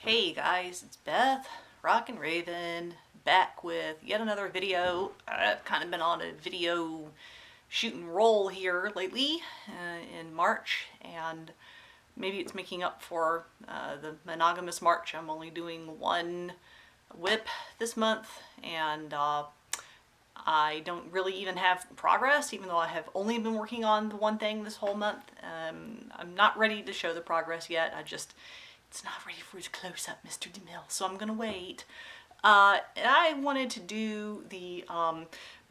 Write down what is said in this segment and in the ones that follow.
Hey guys, it's Beth, Rockin' Raven, back with yet another video. I've kind of been on a video shooting roll here lately in March, and maybe it's making up for the monogamous March. I'm only doing one whip this month, and I don't really even have progress, even though I have only been working on the one thing this whole month. I'm not ready to show the progress yet. It's not ready for his close-up, Mr. DeMille, so I'm gonna wait. And I wanted to do the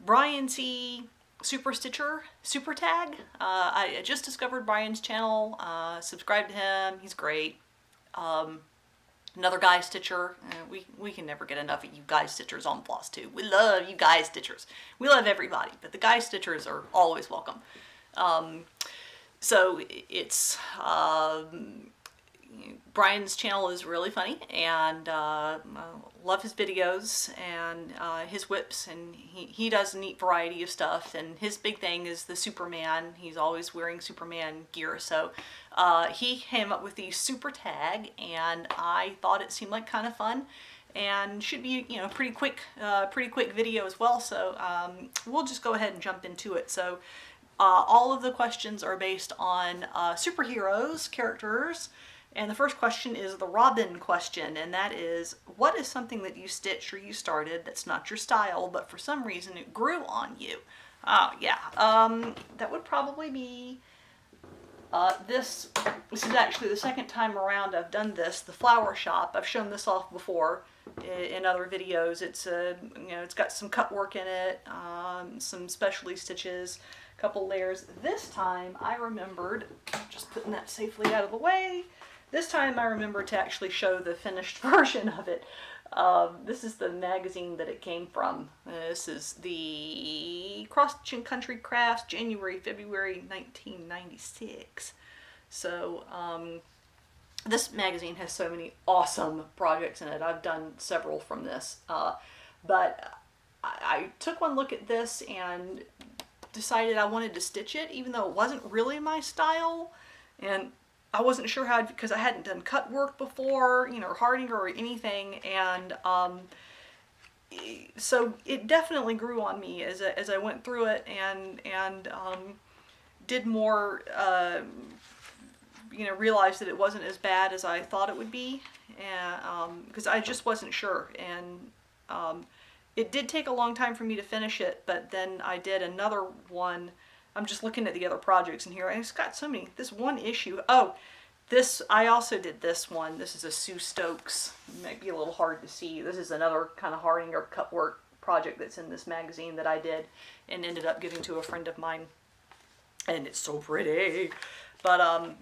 Bryan C. Super Stitcher Super Tag. I just discovered Bryan's channel, subscribed to him, he's great. Another guy stitcher. We can never get enough of you guy stitchers on Flosstube. We love you guy stitchers. We love everybody, but the guy stitchers are always welcome. So it's Bryan's channel is really funny, and love his videos and his whips, and he does a neat variety of stuff, and his big thing is the Superman. He's always wearing Superman gear, so he came up with the super tag, and I thought it seemed like kind of fun and should be, you know, pretty quick video as well, so we'll just go ahead and jump into it. So all of the questions are based on superheroes, characters. And the first question is the Robin question, and that is, what is something that you stitched or you started that's not your style, but for some reason it grew on you? That would probably be this. This is actually the second time around I've done this, the flower shop. I've shown this off before in other videos. It's it's got some cut work in it, some specialty stitches, a couple layers. This time I remembered, just putting that safely out of the way. This time I remember to actually show the finished version of it. This is the magazine that it came from. This is the Cross Country Crafts, January, February 1996. So this magazine has so many awesome projects in it. I've done several from this. But I took one look at this and decided I wanted to stitch it, even though it wasn't really my style. And I wasn't sure how, because I hadn't done cut work before, you know, or Hardinger or anything, and so it definitely grew on me as I went through it and did more, realized that it wasn't as bad as I thought it would be, and because I just wasn't sure, and it did take a long time for me to finish it, but then I did another one. I'm just looking at the other projects in here, and it's got so many. This one issue. Oh, this, I also did this one. This is a Sue Stokes. It might be a little hard to see. This is another kind of Hardinger cut work project that's in this magazine that I did and ended up giving to a friend of mine. And it's so pretty. But,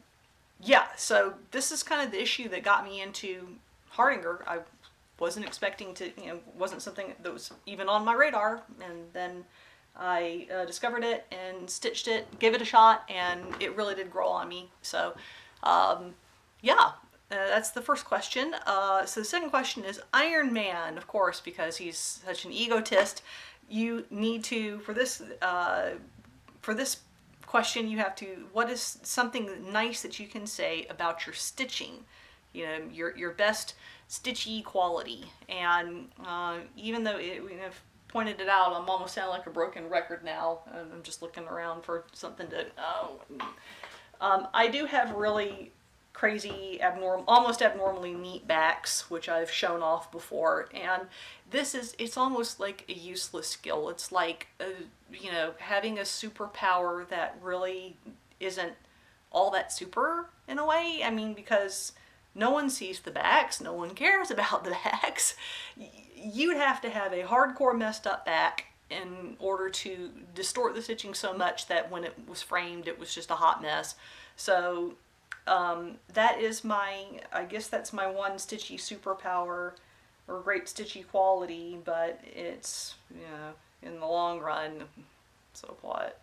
yeah, so this is kind of the issue that got me into Hardinger. I wasn't expecting to, wasn't something that was even on my radar. And then I discovered it and stitched it, gave it a shot, and it really did grow on me. So, that's the first question. So the second question is Iron Man, of course, because he's such an egotist. You need to, for this question, you have to, what is something nice that you can say about your stitching? You know, your best stitchy quality. And even though pointed it out, I'm almost sounding like a broken record now. I'm just looking around for something to, I do have really crazy, almost abnormally neat backs, which I've shown off before, and it's almost like a useless skill. It's like, having a superpower that really isn't all that super in a way. I mean, because no one sees the backs, no one cares about the backs. You'd have to have a hardcore messed up back in order to distort the stitching so much that when it was framed it was just a hot mess. So that is I guess that's my one stitchy superpower, or great stitchy quality, but it's, in the long run, so what?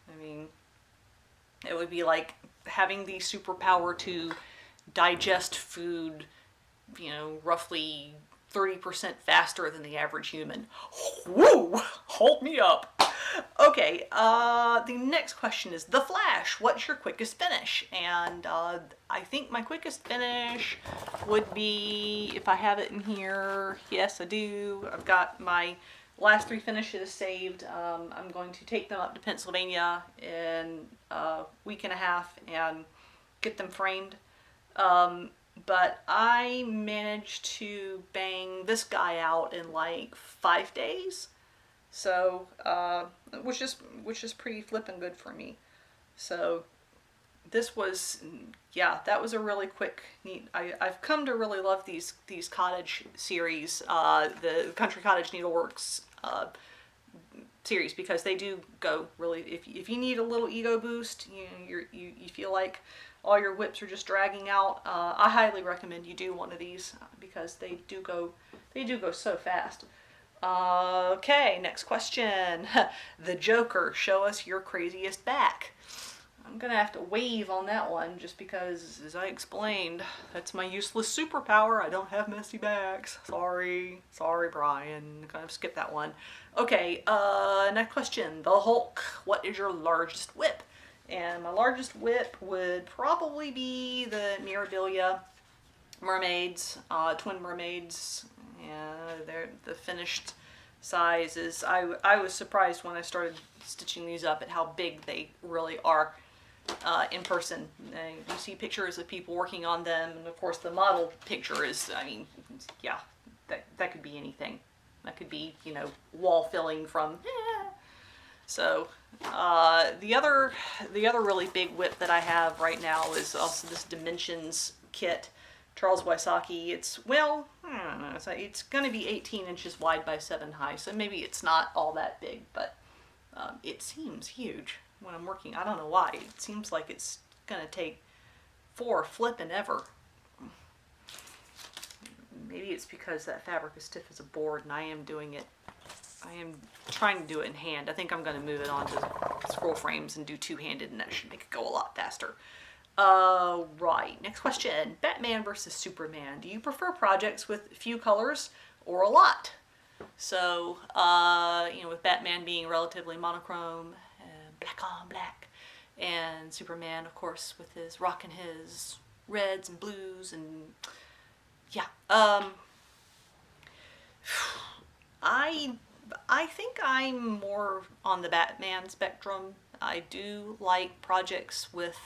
I mean, it would be like having the superpower to digest food, roughly 30% faster than the average human. Woo! Hold me up. Okay, the next question is The Flash. What's your quickest finish? And I think my quickest finish would be, if I have it in here, yes I do. I've got my last 3 finishes saved. I'm going to take them up to Pennsylvania in a week and a half and get them framed. But I managed to bang this guy out in like 5 days. So, which is pretty flippin' good for me. So, this was, yeah, that was a really quick, neat. I've come to really love these cottage series, the Country Cottage Needleworks series, because they do go really. If you need a little ego boost, you feel like all your whips are just dragging out. I highly recommend you do one of these because they do go so fast. Okay, next question. The Joker, show us your craziest back. I'm gonna have to wave on that one just because, as I explained, that's my useless superpower. I don't have messy backs. Sorry, Bryan. I'm gonna skip that one. Okay, next question. The Hulk, what is your largest whip? And my largest whip would probably be the Mirabilia mermaids, twin mermaids. Yeah, they're the finished size is. I was surprised when I started stitching these up at how big they really are in person. You see pictures of people working on them, and of course the model picture is. I mean, yeah, that could be anything. That could be, wall filling from. So the other really big whip that I have right now is also this Dimensions kit. Charles Wysocki. It's, well, I don't know, it's going to be 18 inches wide by 7 high, so maybe it's not all that big, but it seems huge when I'm working. I don't know why. It seems like it's going to take 4 flipping ever. Maybe it's because that fabric is stiff as a board and I am trying to do it in hand. I think I'm going to move it on to scroll frames and do two-handed, and that should make it go a lot faster. Right. Next question. Batman versus Superman. Do you prefer projects with few colors or a lot? So, with Batman being relatively monochrome, black on black, and Superman, of course, with his rocking his reds and blues, and yeah. I think I'm more on the Batman spectrum. I do like projects with.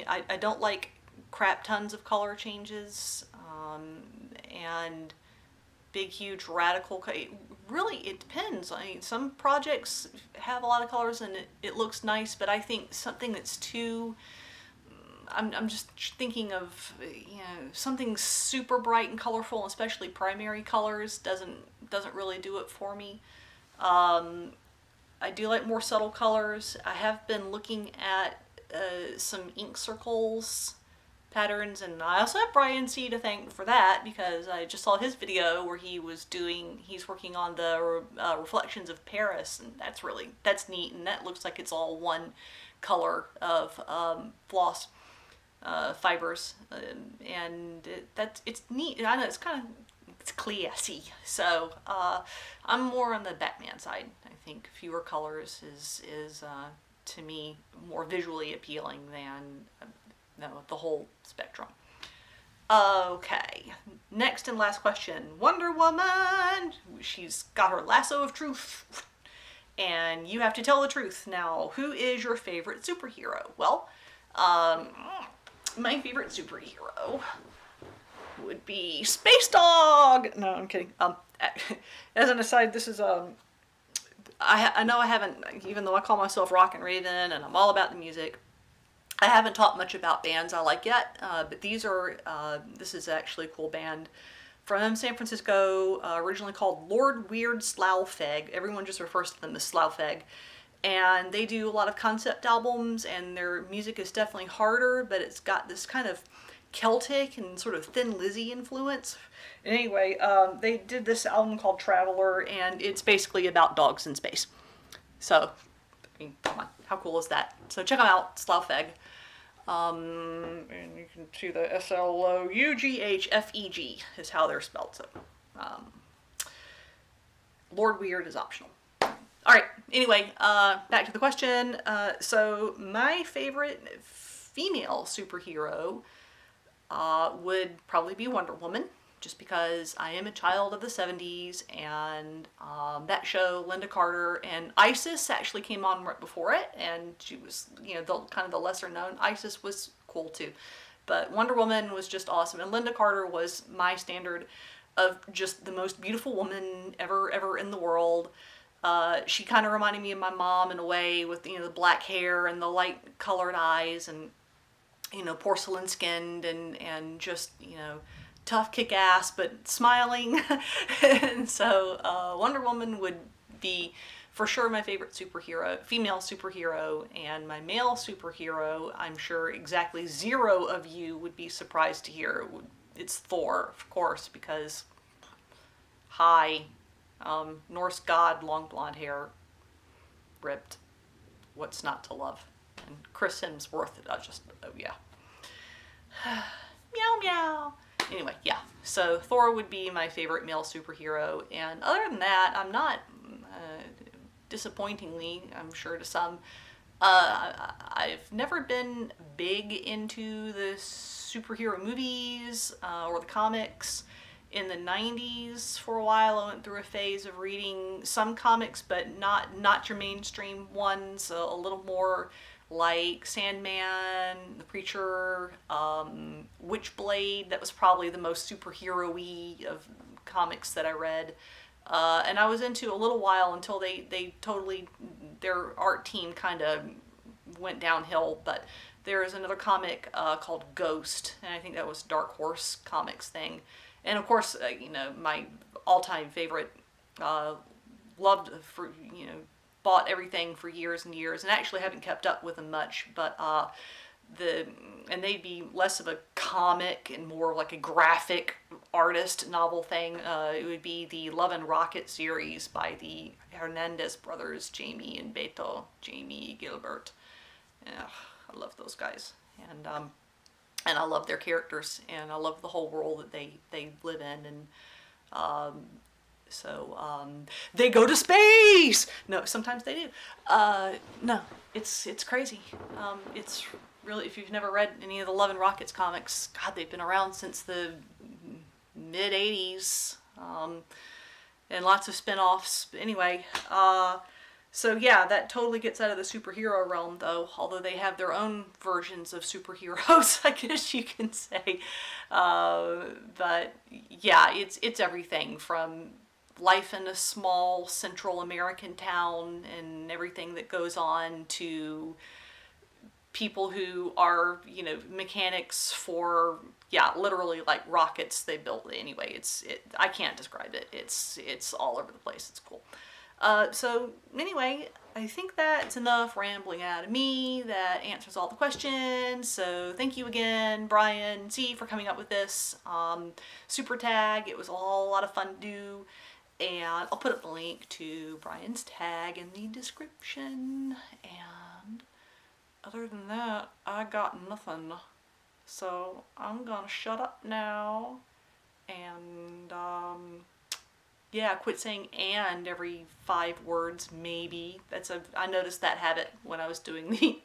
I don't like crap tons of color changes, and big, huge, radical. Really, it depends. I mean, some projects have a lot of colors and it looks nice, but I think something that's too. I'm just thinking of something super bright and colorful, especially primary colors doesn't really do it for me. I do like more subtle colors. I have been looking at some ink circles patterns, and I also have Bryan C to thank for that because I just saw his video where he's working on the reflections of Paris, and that's neat, and that looks like it's all one color of floss fibers, and it's neat. I know it's classy. So I'm more on the Batman side. I think fewer colors is to me more visually appealing than the whole spectrum. Okay, next and last question. Wonder Woman. She's got her lasso of truth, and you have to tell the truth. Now, who is your favorite superhero? Well, my favorite superhero would be Space Dog. No, I'm kidding. As an aside, this is I know I haven't, even though I call myself Rockin' Raven and I'm all about the music, I haven't talked much about bands I like yet, but this is actually a cool band from San Francisco, originally called Lord Weird Slough-Feg. Everyone just refers to them as Slough-Feg. And they do a lot of concept albums, and their music is definitely harder, but it's got this kind of Celtic and sort of Thin Lizzy influence. Anyway, they did this album called Traveler, and it's basically about dogs in space. So, I mean, come on, how cool is that? So check them out, Slough-Feg. And you can see the Slougfeg is how they're spelled. So, Lord Weird is optional. All right. Anyway, back to the question. So my favorite female superhero would probably be Wonder Woman, just because I am a child of the 70s, and that show, Linda Carter, and Isis actually came on right before it, and she was, the kind of the lesser known. Isis was cool too. But Wonder Woman was just awesome, and Linda Carter was my standard of just the most beautiful woman ever in the world. She kind of reminded me of my mom in a way, with the black hair and the light colored eyes, and porcelain skinned, and just tough, kick ass, but smiling. And so Wonder Woman would be for sure my favorite female superhero, and my male superhero, I'm sure exactly 0 of you would be surprised to hear. It's Thor, of course, because hi, Norse god, long blonde hair, ripped. What's not to love? And Chris Hemsworth, oh yeah. Meow meow. Anyway, yeah. So Thor would be my favorite male superhero, and other than that, I'm not, disappointingly, I'm sure to some, I've never been big into the superhero movies or the comics. In the 90s, for a while, I went through a phase of reading some comics, but not your mainstream ones. A little more like Sandman, The Preacher, Witchblade. That was probably the most superhero-y of comics that I read. And I was into a little while until they totally, their art team kind of went downhill. But there is another comic called Ghost, and I think that was Dark Horse Comics thing. And of course, my all-time favorite, loved for, bought everything for years and years, and actually haven't kept up with them much, but and they'd be less of a comic and more like a graphic artist novel thing. It would be the Love and Rocket series by the Hernandez brothers, Jamie and Beto, Jamie Gilbert. Yeah, I love those guys. And I love their characters, and I love the whole world that they live in, and they go to space. No, sometimes they do. No, it's crazy. It's really, if you've never read any of the Love and Rockets comics, God, they've been around since the mid '80s, and lots of spin-offs. Anyway, so yeah, that totally gets out of the superhero realm, though, although they have their own versions of superheroes, I guess you can say. But yeah, it's everything from life in a small Central American town and everything that goes on, to people who are, mechanics for, yeah, literally like rockets they built. Anyway, I can't describe it. It's all over the place. It's cool. So anyway, I think that's enough rambling out of me. That answers all the questions. So thank you again, Bryan C, for coming up with this super tag. It was a lot of fun to do. And I'll put up the link to Bryan's tag in the description. And other than that, I got nothing. So I'm gonna shut up now. And yeah, quit saying "and" every 5 words, maybe. I noticed that habit when I was doing the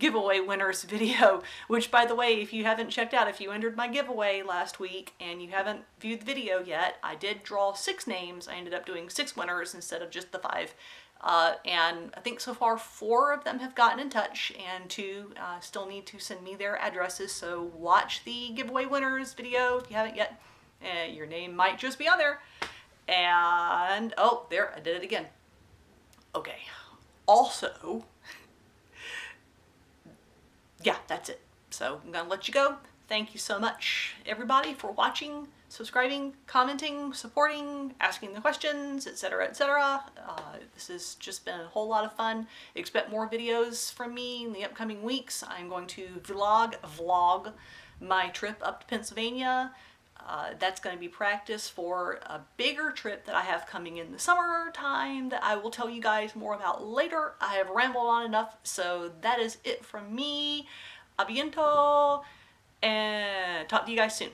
giveaway winners video, which, by the way, if you haven't checked out, if you entered my giveaway last week and you haven't viewed the video yet, I did draw 6 names. I ended up doing 6 winners instead of just the 5. And I think so far 4 of them have gotten in touch, and 2 still need to send me their addresses. So watch the giveaway winners video if you haven't yet. Your name might just be on there. And, oh, there, I did it again. Okay. Also, yeah, that's it. So I'm going to let you go. Thank you so much, everybody, for watching, subscribing, commenting, supporting, asking the questions, etc., etc. This has just been a whole lot of fun. Expect more videos from me in the upcoming weeks. I'm going to vlog my trip up to Pennsylvania. That's going to be practice for a bigger trip that I have coming in the summertime that I will tell you guys more about later. I have rambled on enough, so that is it from me. A biento, and talk to you guys soon.